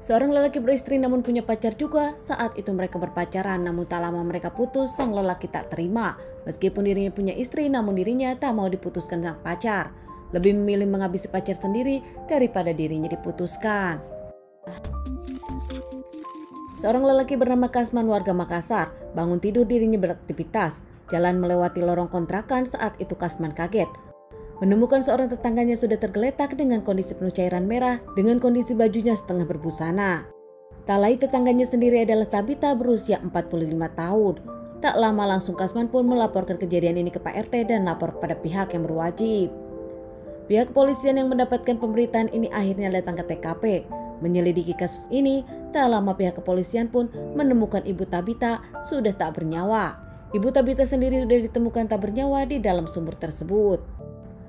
Seorang lelaki beristri namun punya pacar juga. Saat itu mereka berpacaran, namun tak lama mereka putus. Sang lelaki tak terima. Meskipun dirinya punya istri, namun dirinya tak mau diputuskan sang pacar. Lebih memilih menghabisi pacar sendiri daripada dirinya diputuskan. Seorang lelaki bernama Kasman warga Makassar bangun tidur dirinya beraktivitas. Jalan melewati lorong kontrakan, saat itu Kasman kaget menemukan seorang tetangganya sudah tergeletak dengan kondisi penuh cairan merah dengan kondisi bajunya setengah berbusana. Tak lain tetangganya sendiri adalah Tabita berusia 45 tahun. Tak lama langsung Kasman pun melaporkan kejadian ini ke Pak RT dan lapor kepada pihak yang berwajib. Pihak kepolisian yang mendapatkan pemberitaan ini akhirnya datang ke TKP. Menyelidiki kasus ini, tak lama pihak kepolisian pun menemukan Ibu Tabita sudah tak bernyawa. Ibu Tabita sendiri sudah ditemukan tak bernyawa di dalam sumur tersebut.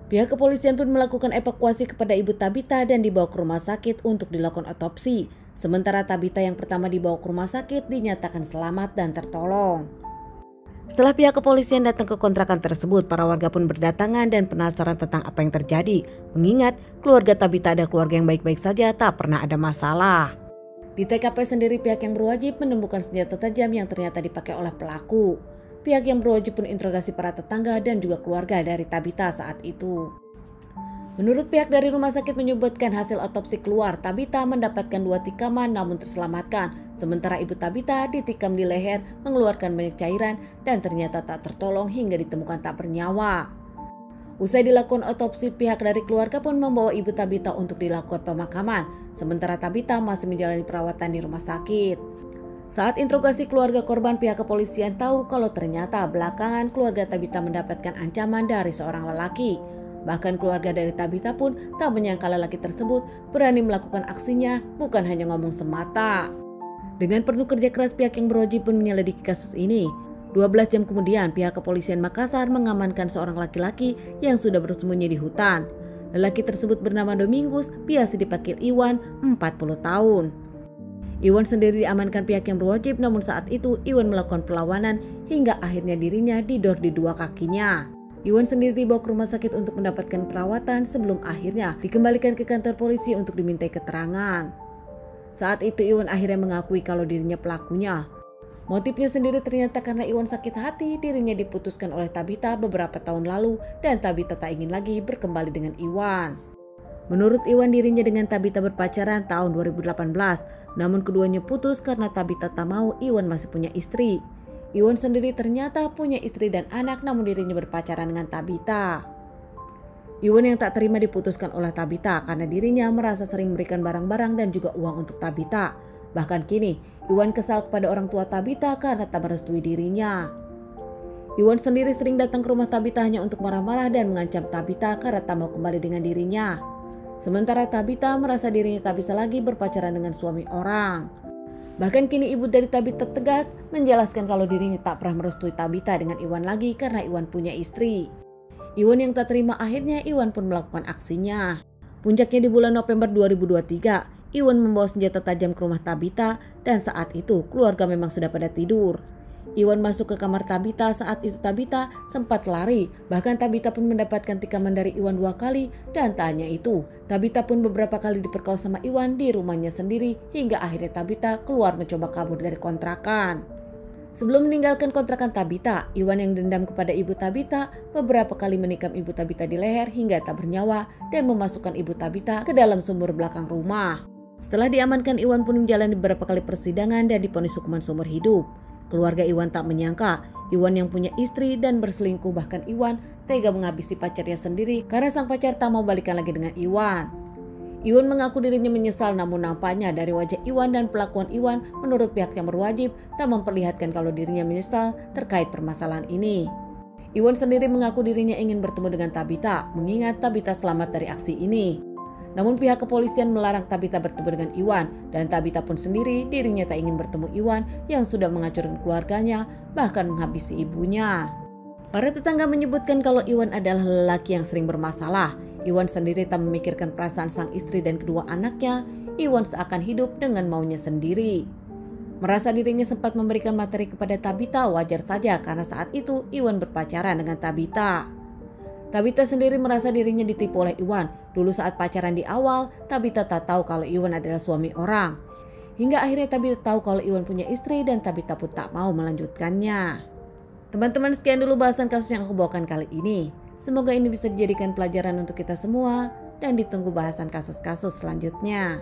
Pihak kepolisian pun melakukan evakuasi kepada Ibu Tabita dan dibawa ke rumah sakit untuk dilakukan otopsi. Sementara Tabita yang pertama dibawa ke rumah sakit dinyatakan selamat dan tertolong. Setelah pihak kepolisian datang ke kontrakan tersebut, para warga pun berdatangan dan penasaran tentang apa yang terjadi. Mengingat keluarga Tabita adalah keluarga yang baik-baik saja, tak pernah ada masalah. Di TKP sendiri pihak yang berwajib menemukan senjata tajam yang ternyata dipakai oleh pelaku. Pihak yang berwajib pun interogasi para tetangga dan juga keluarga dari Tabita saat itu. Menurut pihak dari rumah sakit menyebutkan hasil otopsi keluar, Tabita mendapatkan 2 tikaman namun terselamatkan. Sementara Ibu Tabita ditikam di leher, mengeluarkan banyak cairan dan ternyata tak tertolong hingga ditemukan tak bernyawa. Usai dilakukan otopsi, pihak dari keluarga pun membawa Ibu Tabita untuk dilakukan pemakaman. Sementara Tabita masih menjalani perawatan di rumah sakit. Saat interogasi keluarga korban, pihak kepolisian tahu kalau ternyata belakangan keluarga Tabita mendapatkan ancaman dari seorang lelaki. Bahkan keluarga dari Tabita pun tak menyangka lelaki tersebut berani melakukan aksinya, bukan hanya ngomong semata. Dengan penuh kerja keras pihak yang berwajib pun menyelidiki kasus ini. 12 jam kemudian pihak kepolisian Makassar mengamankan seorang laki-laki yang sudah bersembunyi di hutan. Lelaki tersebut bernama Domingus, biasa dipanggil Iwan, 40 tahun. Iwan sendiri diamankan pihak yang berwajib, namun saat itu Iwan melakukan perlawanan hingga akhirnya dirinya didor di 2 kakinya. Iwan sendiri dibawa ke rumah sakit untuk mendapatkan perawatan sebelum akhirnya dikembalikan ke kantor polisi untuk dimintai keterangan. Saat itu Iwan akhirnya mengakui kalau dirinya pelakunya. Motifnya sendiri ternyata karena Iwan sakit hati dirinya diputuskan oleh Tabita beberapa tahun lalu dan Tabita tak ingin lagi berkembali dengan Iwan. Menurut Iwan, dirinya dengan Tabita berpacaran tahun 2018, namun keduanya putus karena Tabita tak mau Iwan masih punya istri. Iwan sendiri ternyata punya istri dan anak, namun dirinya berpacaran dengan Tabita. Iwan yang tak terima diputuskan oleh Tabita karena dirinya merasa sering memberikan barang-barang dan juga uang untuk Tabita. Bahkan kini, Iwan kesal kepada orang tua Tabita karena tak merestui dirinya. Iwan sendiri sering datang ke rumah Tabita hanya untuk marah-marah dan mengancam Tabita karena tak mau kembali dengan dirinya. Sementara Tabita merasa dirinya tak bisa lagi berpacaran dengan suami orang. Bahkan kini ibu dari Tabita tegas menjelaskan kalau dirinya tak pernah merestui Tabita dengan Iwan lagi karena Iwan punya istri. Iwan yang tak terima, akhirnya Iwan pun melakukan aksinya. Puncaknya di bulan November 2023, Iwan membawa senjata tajam ke rumah Tabita dan saat itu keluarga memang sudah pada tidur. Iwan masuk ke kamar Tabita, saat itu Tabita sempat lari. Bahkan Tabita pun mendapatkan tikaman dari Iwan 2 kali dan tak hanya itu, Tabita pun beberapa kali diperkosa sama Iwan di rumahnya sendiri hingga akhirnya Tabita keluar mencoba kabur dari kontrakan. Sebelum meninggalkan kontrakan Tabita, Iwan yang dendam kepada Ibu Tabita beberapa kali menikam Ibu Tabita di leher hingga tak bernyawa dan memasukkan Ibu Tabita ke dalam sumur belakang rumah. Setelah diamankan, Iwan pun menjalani beberapa kali persidangan dan divonis hukuman seumur hidup. Keluarga Iwan tak menyangka Iwan yang punya istri dan berselingkuh, bahkan Iwan tega menghabisi pacarnya sendiri karena sang pacar tak mau balikan lagi dengan Iwan. Iwan mengaku dirinya menyesal, namun nampaknya dari wajah Iwan dan pelakuan Iwan menurut pihak yang berwajib tak memperlihatkan kalau dirinya menyesal terkait permasalahan ini. Iwan sendiri mengaku dirinya ingin bertemu dengan Tabita mengingat Tabita selamat dari aksi ini. Namun pihak kepolisian melarang Tabita bertemu dengan Iwan dan Tabita pun sendiri dirinya tak ingin bertemu Iwan yang sudah menghancurkan keluarganya bahkan menghabisi ibunya. Para tetangga menyebutkan kalau Iwan adalah lelaki yang sering bermasalah. Iwan sendiri tak memikirkan perasaan sang istri dan kedua anaknya. Iwan seakan hidup dengan maunya sendiri. Merasa dirinya sempat memberikan materi kepada Tabita wajar saja karena saat itu Iwan berpacaran dengan Tabita. Tabita sendiri merasa dirinya ditipu oleh Iwan. Dulu saat pacaran di awal, Tabita tak tahu kalau Iwan adalah suami orang. Hingga akhirnya Tabita tahu kalau Iwan punya istri dan Tabita pun tak mau melanjutkannya. Teman-teman, sekian dulu bahasan kasus yang aku bawakan kali ini. Semoga ini bisa dijadikan pelajaran untuk kita semua dan ditunggu bahasan kasus-kasus selanjutnya.